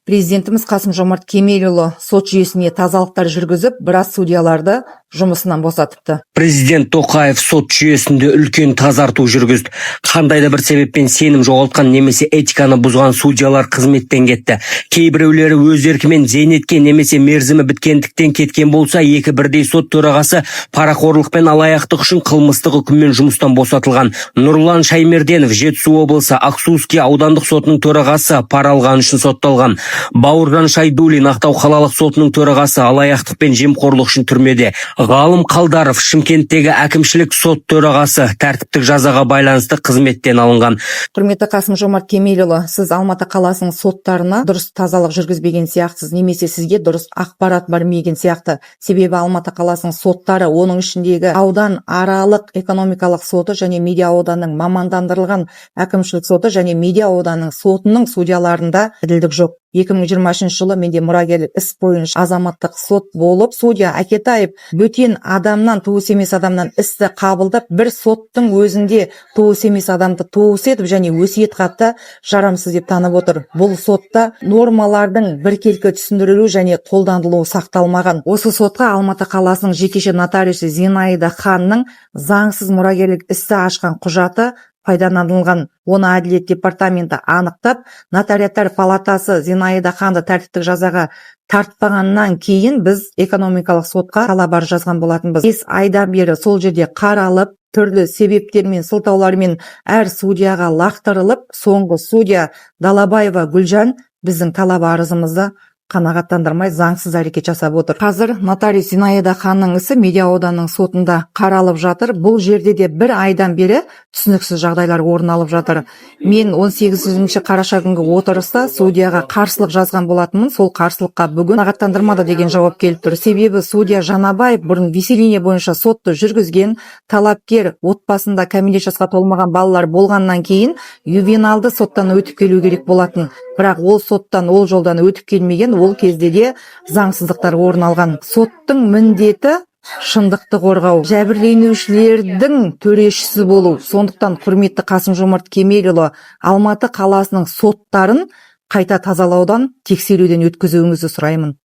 Президентimiz Қасым-Жомарт Кемелұлы сот жүйесіне тазалықтар жүргізіп, біраз судьяларды жұмысынан босатыпты. Президент Тоқаев сот жүйесінде үлкен тазарту жүргізді. Қандай да бір себеппен сенім жоғалтқан немесе этиканы бұзған судьялар қызметтен кетті. Кейбіреулері өз еркімен зейнетке немесе мерзімі біткендіктен кеткен болса, екі бірдей сот төрағасы парақорлық пен алаяқтық үшін қылмыстық үкіммен жұмыстан босатылған. Нұрлан Шаймерденов Жетісу облысы Ақсуский аудандық сотының төрағасы пара алғаны үшін сотталған. Бауыржан Шайдуллин Ақтау қалалық сотының төрағасы алаяқтық пен жемқорлық үшін түрмеде. Ғалым Қалдаров Шымкенттегі әкімшілік сот төрағасы тәртіптік жазаға байланысты қызметтен алынған. Құрметті Қасым-Жомарт Кемелұлы, сіз Алматы қаласының соттарына дұрыс тазалық жүргізбеген сияқтысыз, немесе сізге дұрыс ақпарат бермеген сияқты. Себебі Алматы қаласының соттары, оның ішіндегі аудан аралық экономикалық соты және медиа ауданның мамандандырылған әкімшілік соты және медиа ауданның сотының судьяларында әділдік жоқ. 2023 жылы менде мұрагерлік іс бойынша азаматтық сот болып, судья Әкетаев бөтен адамнан, туыс емес адамнан істі қабылдап, бір соттың өзінде туыс емес адамды туыс етіп және өсиет хатты жарамсыз деп танып отыр. Бұл сотта нормалардың біркелкі түсіндірілу және қолданылуы сақталмаған. Осы сотқа Алматы қаласының жекеше нотариусы Зинаида Ханның заңсыз мұрагерлік істі ашқан құжаты пайдаланылған. Оны әділет департаменті анықтап, нотариаттар палатасы Зинаида Ханды тәртіптік жазаға тартпағаннан кейін біз экономикалық сотқа талап арыз жазған болатынбыз. 5 айдан бері сол жерде қаралып, түрлі себептермен, сылтаулармен әр судьяға лақтырылып, соңғы судья Далабаева Гүлжан біздің талап арызымызды қанағаттандырмай заңсыз әрекет жасап отыр. Қазір нотариус Зинаида Ханның ісі медиа ауданның сотында қаралып жатыр. Бұл жерде де 1 айдан бері түсініксіз жағдайлар орын алып жатыр. Мен 18 қараша күнгі отырыста судьяға қарсылық жазған болатынмын. Сол қарсылыққа бүгін қанағаттандырмады деген жауап келіп тұр. Себебі судья Жанабаев бұрын виселине бойынша сотты жүргізген, талапкер отбасында кәмелет жасқа толмаған балалар болғаннан кейін ювеналды соттан өтіп келу керек болатын. Бірақ ол соттан, ол жолдан өтіп келмеген, ол кезде де заңсыздықтар орын алған. Соттың міндеті шындықты қорғау, жәбірленушілердің төрешісі болу. Сондықтан құрметті Қасым-Жомарт Кемелұлы, Алматы қаласының соттарын қайта тазалаудан, тексеруден өткізуіңізді сұраймын.